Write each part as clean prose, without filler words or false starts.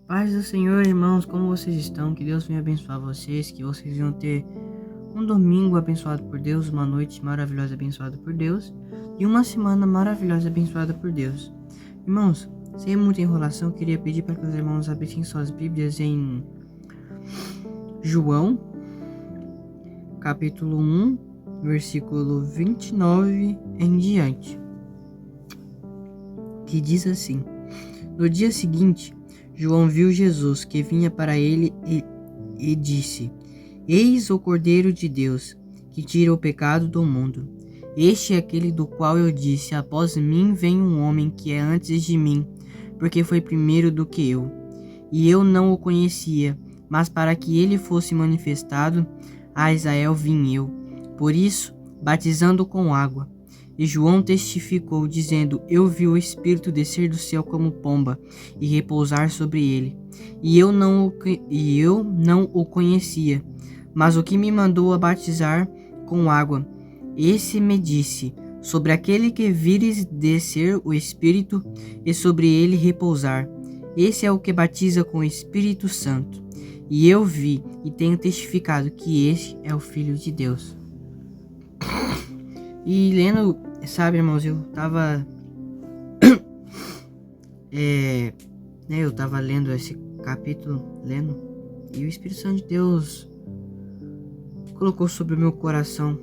Paz do Senhor, irmãos, como vocês estão? Que Deus venha abençoar vocês, que vocês venham ter um domingo abençoado por Deus, uma noite maravilhosa abençoada por Deus e uma semana maravilhosa abençoada por Deus. Irmãos, sem muita enrolação, eu queria pedir para que os irmãos abrissem suas Bíblias em João, capítulo 1, versículo 29 em diante, que diz assim: No dia seguinte, João viu Jesus que vinha para ele e disse: Eis o Cordeiro de Deus, que tira o pecado do mundo. Este é aquele do qual eu disse: Após mim vem um homem que é antes de mim, porque foi primeiro do que eu. E eu não o conhecia, mas para que ele fosse manifestado, a Israel vim eu. Por isso, batizando com água. E João testificou, dizendo: Eu vi o Espírito descer do céu como pomba e repousar sobre ele. E eu não o conhecia, mas o que me mandou a batizar com água, esse me disse: Sobre aquele que vires descer o Espírito e sobre ele repousar, esse é o que batiza com o Espírito Santo. E eu vi e tenho testificado que esse é o Filho de Deus. E lendo, sabe, irmãos, eu tava eu tava lendo esse capítulo, e o Espírito Santo de Deus colocou sobre o meu coração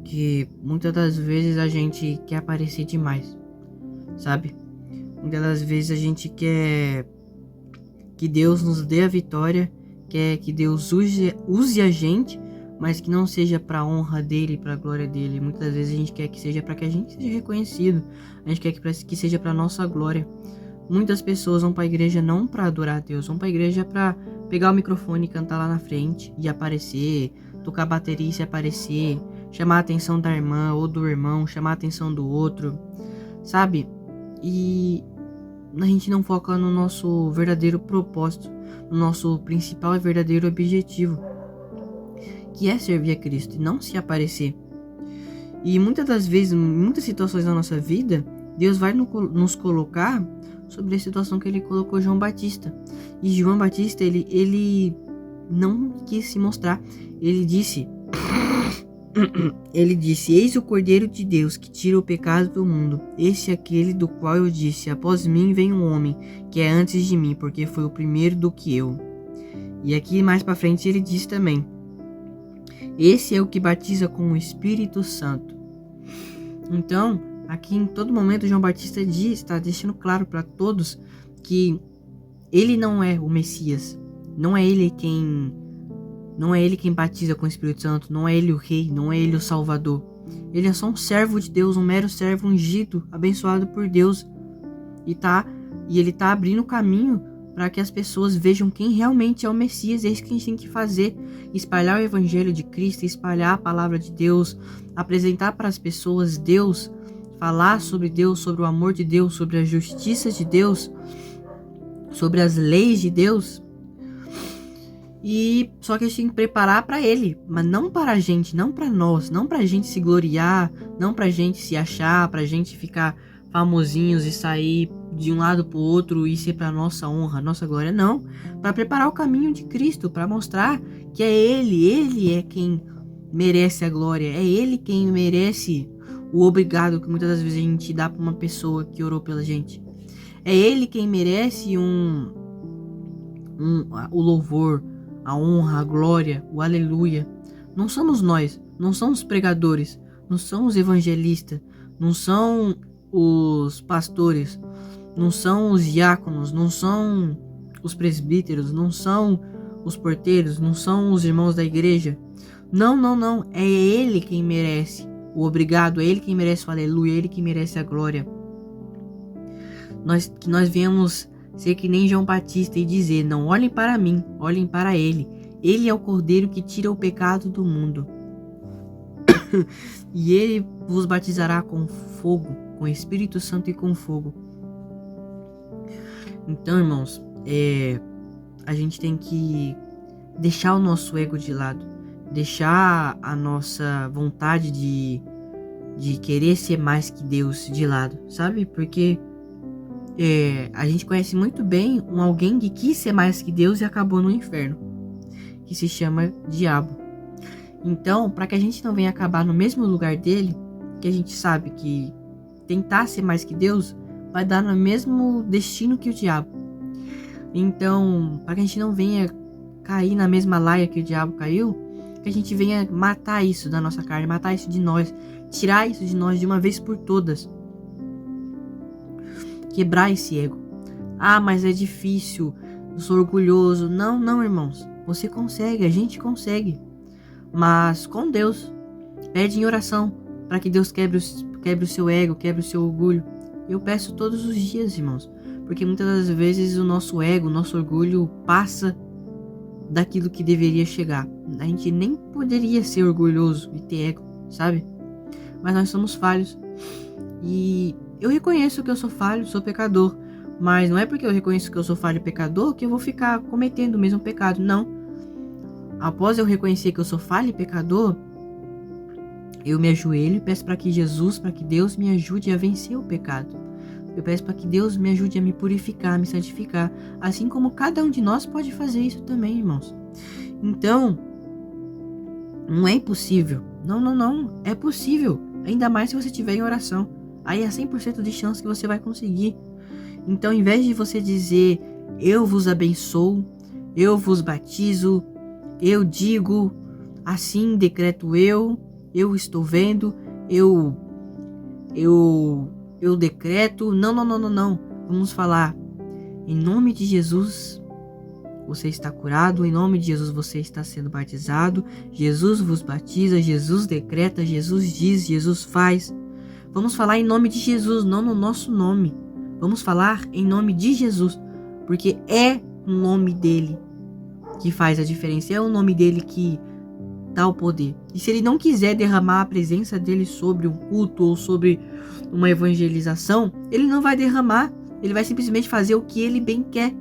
que muitas das vezes a gente quer aparecer demais, sabe? Muitas das vezes a gente quer que Deus nos dê a vitória, quer que Deus use a gente, mas que não seja para a honra dele, para a glória dele. Muitas vezes a gente quer que seja para que a gente seja reconhecido, a gente quer que seja para nossa glória. Muitas pessoas vão para a igreja não para adorar a Deus, vão para a igreja para pegar o microfone e cantar lá na frente e aparecer, tocar bateria e se aparecer, chamar a atenção da irmã ou do irmão, chamar a atenção do outro, sabe? E a gente não foca no nosso verdadeiro propósito, no nosso principal e verdadeiro objetivo, que é servir a Cristo e não se aparecer. E muitas das vezes, em muitas situações da nossa vida, Deus vai nos colocar sobre a situação que ele colocou João Batista. E João Batista, ele não quis se mostrar. Ele disse: Eis o Cordeiro de Deus que tira o pecado do mundo. Este é aquele do qual eu disse: Após mim vem um homem que é antes de mim, porque foi o primeiro do que eu. E aqui mais para frente ele diz também: Esse é o que batiza com o Espírito Santo. Então, aqui em todo momento João Batista está deixando claro para todos que ele não é o Messias, não é ele quem batiza com o Espírito Santo, não é ele o rei, não é ele o salvador. Ele é só um servo de Deus, um mero servo ungido, abençoado por Deus. E ele tá abrindo caminho para que as pessoas vejam quem realmente é o Messias. É isso que a gente tem que fazer: espalhar o evangelho de Cristo, espalhar a palavra de Deus, apresentar para as pessoas Deus, falar sobre Deus, sobre o amor de Deus, sobre a justiça de Deus, sobre as leis de Deus. E só que a gente tem que preparar para ele, mas não para a gente, não para nós, não para a gente se gloriar, não para a gente se achar, para a gente ficar famosinhos e sair de um lado pro outro e ser para nossa honra, nossa glória, não. Para preparar o caminho de Cristo, para mostrar que é ele é quem merece a glória, é ele quem merece o obrigado que muitas das vezes a gente dá para uma pessoa que orou pela gente. É ele quem merece o louvor, a honra, a glória, o aleluia. Não somos nós, não são os pregadores, não são os evangelistas, não são os pastores, não são os diáconos, não são os presbíteros, não são os porteiros, não são os irmãos da igreja. Não, é ele quem merece o obrigado, é ele quem merece o aleluia, é ele quem merece a glória. Que nós viemos ser que nem João Batista e dizer: Não olhem para mim, olhem para ele. Ele é o Cordeiro que tira o pecado do mundo. E ele vos batizará com fogo, com Espírito Santo e com fogo. Então, irmãos, a gente tem que deixar o nosso ego de lado, deixar a nossa vontade de querer ser mais que Deus de lado, sabe? Porque A gente conhece muito bem alguém que quis ser mais que Deus e acabou no inferno, que se chama diabo. Então, para que a gente não venha acabar no mesmo lugar dele, que a gente sabe que tentar ser mais que Deus vai dar no mesmo destino que o diabo. Então, para que a gente não venha cair na mesma laia que o diabo caiu, que a gente venha matar isso da nossa carne, matar isso de nós, tirar isso de nós de uma vez por todas. Quebrar esse ego. Ah, mas é difícil, eu sou orgulhoso. Não, irmãos. Você consegue, a gente consegue. Mas com Deus. Pede em oração para que Deus quebre o seu ego, quebre o seu orgulho. Eu peço todos os dias, irmãos. Porque muitas das vezes o nosso ego, o nosso orgulho passa daquilo que deveria chegar. A gente nem poderia ser orgulhoso e ter ego, sabe? Mas nós somos falhos. E eu reconheço que eu sou falho, sou pecador. Mas não é porque eu reconheço que eu sou falho e pecador que eu vou ficar cometendo o mesmo pecado, não. Após eu reconhecer que eu sou falho e pecador, eu me ajoelho e peço para que Deus me ajude a vencer o pecado. Eu peço para que Deus me ajude a me purificar, a me santificar. Assim como cada um de nós pode fazer isso também, irmãos. Então, não é impossível. Não. É possível. Ainda mais se você estiver em oração. Aí é 100% de chance que você vai conseguir. Então, ao invés de você dizer, eu vos abençoo, eu vos batizo, eu digo, assim decreto eu estou vendo, eu decreto, não. Vamos falar, em nome de Jesus, você está curado, em nome de Jesus você está sendo batizado, Jesus vos batiza, Jesus decreta, Jesus diz, Jesus faz. Vamos falar em nome de Jesus, não no nosso nome. Vamos falar em nome de Jesus, porque é o nome dele que faz a diferença, é o nome dele que dá o poder. E se ele não quiser derramar a presença dele sobre um culto ou sobre uma evangelização, ele não vai derramar, ele vai simplesmente fazer o que ele bem quer.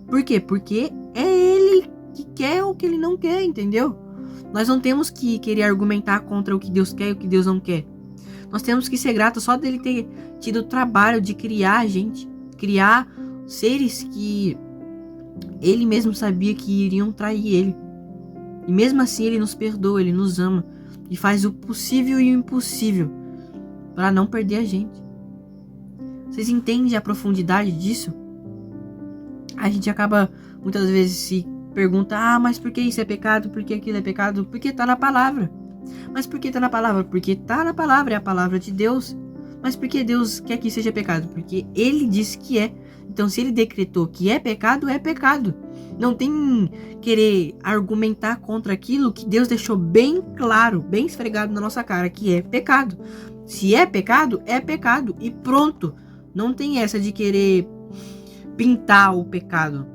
Por quê? Porque é ele que quer ou que ele não quer, entendeu? Nós não temos que querer argumentar contra o que Deus quer e o que Deus não quer. Nós temos que ser gratos só dele ter tido o trabalho de criar a gente, criar seres que ele mesmo sabia que iriam trair ele. E mesmo assim ele nos perdoa, ele nos ama e faz o possível e o impossível para não perder a gente. Vocês entendem a profundidade disso? A gente acaba muitas vezes se pergunta, mas por que isso é pecado? Por que aquilo é pecado? Porque tá na palavra. Mas por que tá na palavra? Porque tá na palavra, é a palavra de Deus. Mas por que Deus quer que seja pecado? Porque ele disse que é. Então se ele decretou que é pecado, é pecado. Não tem querer argumentar contra aquilo que Deus deixou bem claro, bem esfregado na nossa cara, que é pecado. Se é pecado e pronto. Não tem essa de querer pintar o pecado.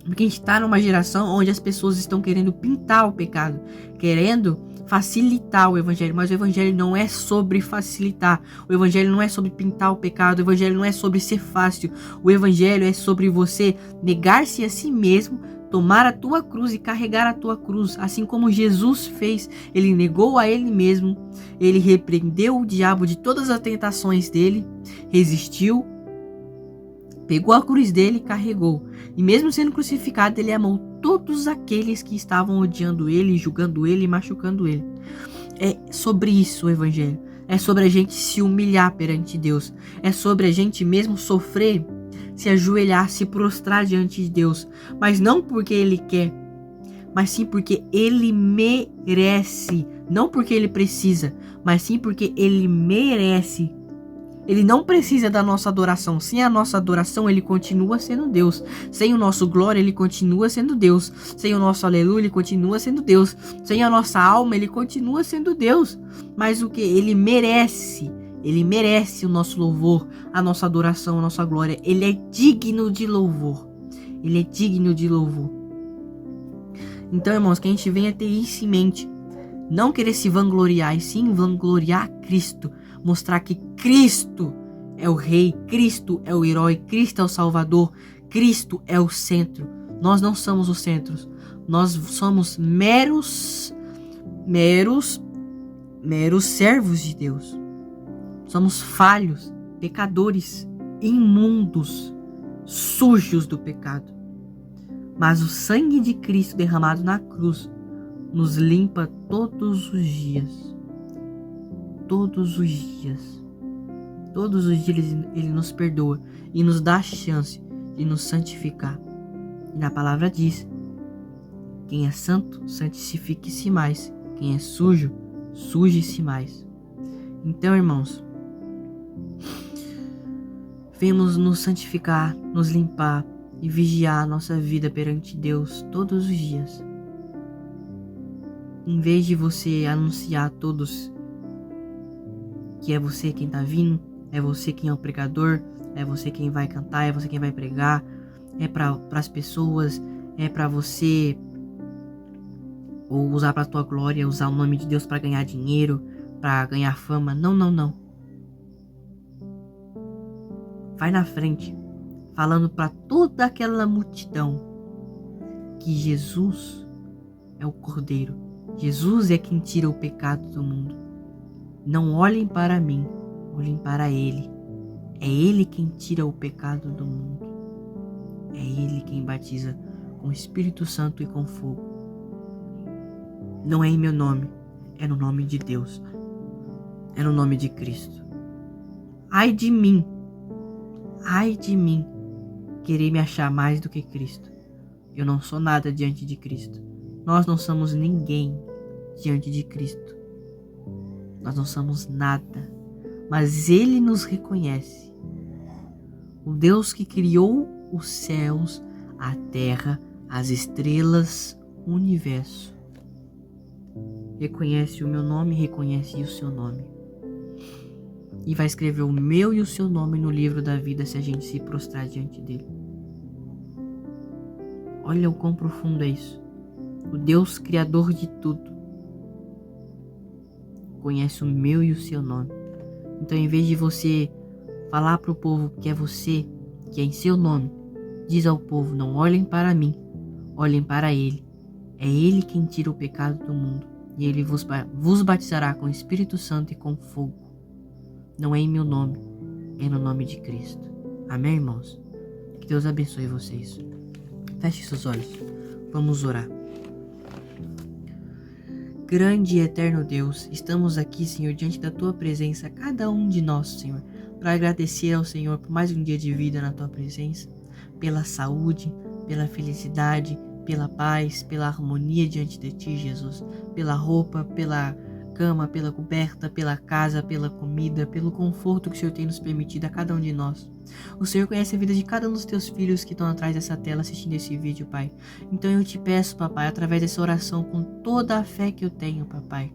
Porque a gente tá numa geração onde as pessoas estão querendo pintar o pecado, querendo facilitar o evangelho, mas o evangelho não é sobre facilitar, o evangelho não é sobre pintar o pecado, o evangelho não é sobre ser fácil, o evangelho é sobre você negar-se a si mesmo, tomar a tua cruz e carregar a tua cruz, assim como Jesus fez. Ele negou a ele mesmo, ele repreendeu o diabo de todas as tentações dele, resistiu, pegou a cruz dele e carregou. E mesmo sendo crucificado, ele amou todos aqueles que estavam odiando ele, julgando ele e machucando ele. É sobre isso o evangelho. É sobre a gente se humilhar perante Deus. É sobre a gente mesmo sofrer, se ajoelhar, se prostrar diante de Deus. Mas não porque ele quer, mas sim porque ele merece. Não porque ele precisa, mas sim porque ele merece. Ele não precisa da nossa adoração. Sem a nossa adoração, ele continua sendo Deus. Sem o nosso glória, ele continua sendo Deus. Sem o nosso aleluia, ele continua sendo Deus. Sem a nossa alma, ele continua sendo Deus. Mas o que? Ele merece. Ele merece o nosso louvor, a nossa adoração, a nossa glória. Ele é digno de louvor. Ele é digno de louvor. Então, irmãos, que a gente venha ter isso em mente. Não querer se vangloriar, e sim vangloriar Cristo. Mostrar que Cristo é o Rei, Cristo é o herói, Cristo é o Salvador, Cristo é o centro. Nós não somos os centros. Nós somos meros servos de Deus. Somos falhos, pecadores. imundos, sujos do pecado. Mas o sangue de Cristo derramado na cruz nos limpa todos os dias. Todos os dias. Todos os dias Ele nos perdoa e nos dá a chance de nos santificar. E na palavra diz: quem é santo, santifique-se mais. Quem é sujo, suje-se mais. Então, irmãos, venhamos nos santificar, nos limpar e vigiar a nossa vida perante Deus todos os dias. Em vez de você anunciar a todos que é você quem está vindo, é você quem é o pregador, é você quem vai cantar, é você quem vai pregar, é para as pessoas, é para você ou usar para a tua glória, usar o nome de Deus para ganhar dinheiro, para ganhar fama. Não, não, não. Vai na frente, falando para toda aquela multidão que Jesus é o Cordeiro. Jesus é quem tira o pecado do mundo. Não olhem para mim, olhem para Ele. É Ele quem tira o pecado do mundo. É Ele quem batiza com o Espírito Santo e com fogo. Não é em meu nome, é no nome de Deus. É no nome de Cristo. Ai de mim, querer me achar mais do que Cristo. Eu não sou nada diante de Cristo. Nós não somos ninguém diante de Cristo. Nós não somos nada, mas Ele nos reconhece. O Deus que criou os céus, a terra, as estrelas, o universo. Reconhece o meu nome, reconhece o seu nome. E vai escrever o meu e o seu nome no livro da vida se a gente se prostrar diante dele. Olha o quão profundo é isso. O Deus criador de tudo conhece o meu e o seu nome. Então, em vez de você falar para o povo que é você, que é em seu nome, diz ao povo: não olhem para mim, olhem para Ele. É Ele quem tira o pecado do mundo. E Ele vos batizará com o Espírito Santo e com fogo. Não é em meu nome, é no nome de Cristo. Amém, irmãos? Que Deus abençoe vocês. Feche seus olhos. Vamos orar. Grande e eterno Deus, estamos aqui, Senhor, diante da Tua presença, cada um de nós, Senhor, para agradecer ao Senhor por mais um dia de vida na Tua presença, pela saúde, pela felicidade, pela paz, pela harmonia diante de Ti, Jesus, pela roupa, pela cama, pela coberta, pela casa, pela comida, pelo conforto que o Senhor tem nos permitido a cada um de nós. O Senhor conhece a vida de cada um dos Teus filhos que estão atrás dessa tela assistindo esse vídeo, Pai. Então eu te peço, Papai, através dessa oração, com toda a fé que eu tenho, Papai.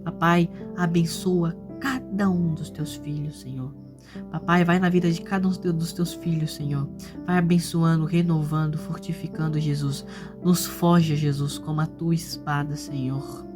Papai, abençoa cada um dos Teus filhos, Senhor. Papai, vai na vida de cada um dos Teus filhos, Senhor. Vai abençoando, renovando, fortificando, Jesus. Nos forja, Jesus, como a Tua espada, Senhor.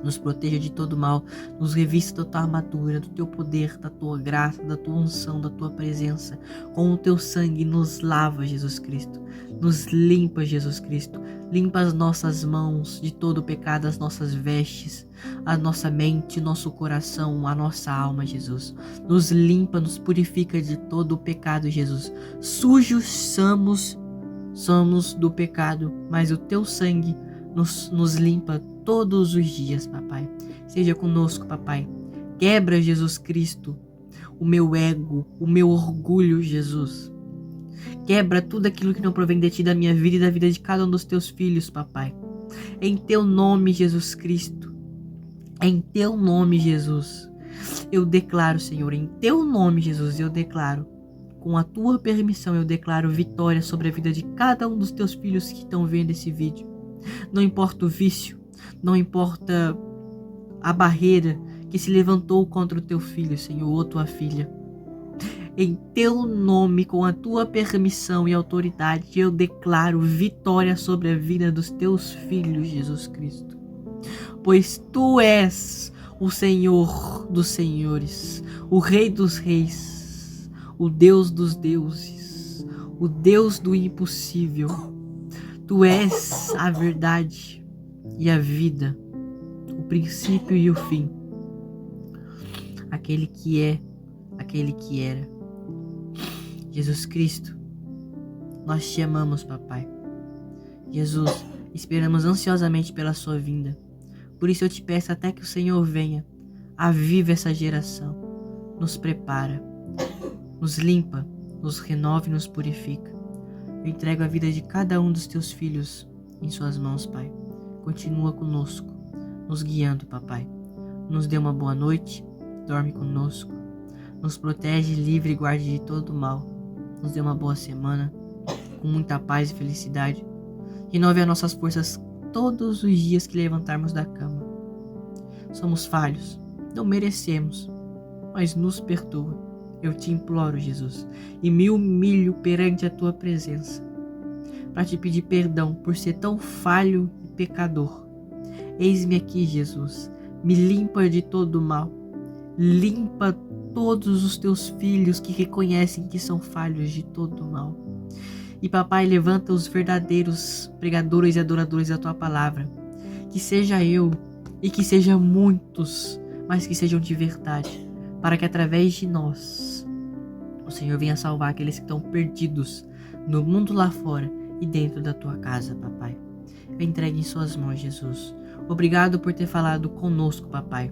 Nos proteja de todo mal, nos revista da Tua armadura, do Teu poder, da Tua graça, da Tua unção, da Tua presença. Com o Teu sangue nos lava, Jesus Cristo. Nos limpa, Jesus Cristo. Limpa as nossas mãos de todo o pecado, as nossas vestes, a nossa mente, o nosso coração, a nossa alma, Jesus. Nos limpa, nos purifica de todo o pecado, Jesus. Sujos somos do pecado, mas o Teu sangue nos limpa todos os dias, Papai. Seja conosco, Papai. Quebra, Jesus Cristo, o meu ego, o meu orgulho, Jesus. Quebra tudo aquilo que não provém de Ti, da minha vida e da vida de cada um dos Teus filhos, Papai. Em Teu nome, Jesus Cristo. Em Teu nome, Jesus. Eu declaro, Senhor, em Teu nome, Jesus, eu declaro, com a Tua permissão, eu declaro vitória sobre a vida de cada um dos Teus filhos que estão vendo esse vídeo. Não importa o vício, não importa a barreira que se levantou contra o Teu filho, Senhor, ou Tua filha. Em Teu nome, com a Tua permissão e autoridade, eu declaro vitória sobre a vida dos Teus filhos, Jesus Cristo. Pois Tu és o Senhor dos senhores, o Rei dos reis, o Deus dos deuses, o Deus do impossível. Tu és a verdade e a vida, o princípio e o fim, aquele que é, aquele que era Jesus Cristo, nós te amamos, papai. Jesus, esperamos ansiosamente pela sua vinda. Por isso eu te peço até que o Senhor venha, aviva essa geração, nos prepara, nos limpa, nos renova e nos purifica. Eu entrego a vida de cada um dos teus filhos em suas mãos, Pai. Continua conosco, nos guiando, papai. Nos dê uma boa noite, dorme conosco, nos protege, livre e guarde de todo mal. Nos dê uma boa semana, com muita paz e felicidade. Renove as nossas forças todos os dias que levantarmos da cama. Somos falhos, não merecemos, mas nos perdoa. Eu te imploro, Jesus, e me humilho perante a tua presença, para te pedir perdão por ser tão falho e pecador. Eis-me aqui, Jesus, me limpa de todo mal, limpa todos os teus filhos que reconhecem que são falhos de todo mal. E papai, levanta os verdadeiros pregadores e adoradores da tua palavra, que seja eu e que sejam muitos, mas que sejam de verdade, para que através de nós o Senhor venha salvar aqueles que estão perdidos no mundo lá fora e dentro da tua casa, papai. Eu entrego em suas mãos, Jesus. Obrigado por ter falado conosco, papai.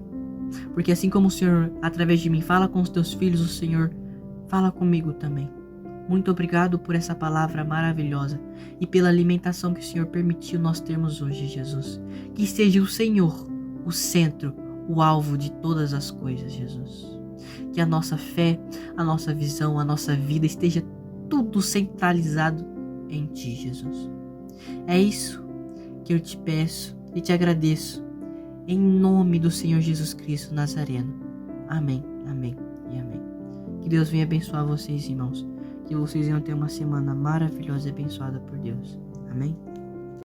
Porque assim como o Senhor, através de mim, fala com os teus filhos, o Senhor fala comigo também. Muito obrigado por essa palavra maravilhosa e pela alimentação que o Senhor permitiu nós termos hoje, Jesus. Que seja o Senhor o centro, o alvo de todas as coisas, Jesus. Que a nossa fé, a nossa visão, a nossa vida esteja tudo centralizado em Ti, Jesus. É isso que eu te peço e te agradeço, em nome do Senhor Jesus Cristo Nazareno. Amém, amém e amém. Que Deus venha abençoar vocês, irmãos. Que vocês venham ter uma semana maravilhosa e abençoada por Deus. Amém?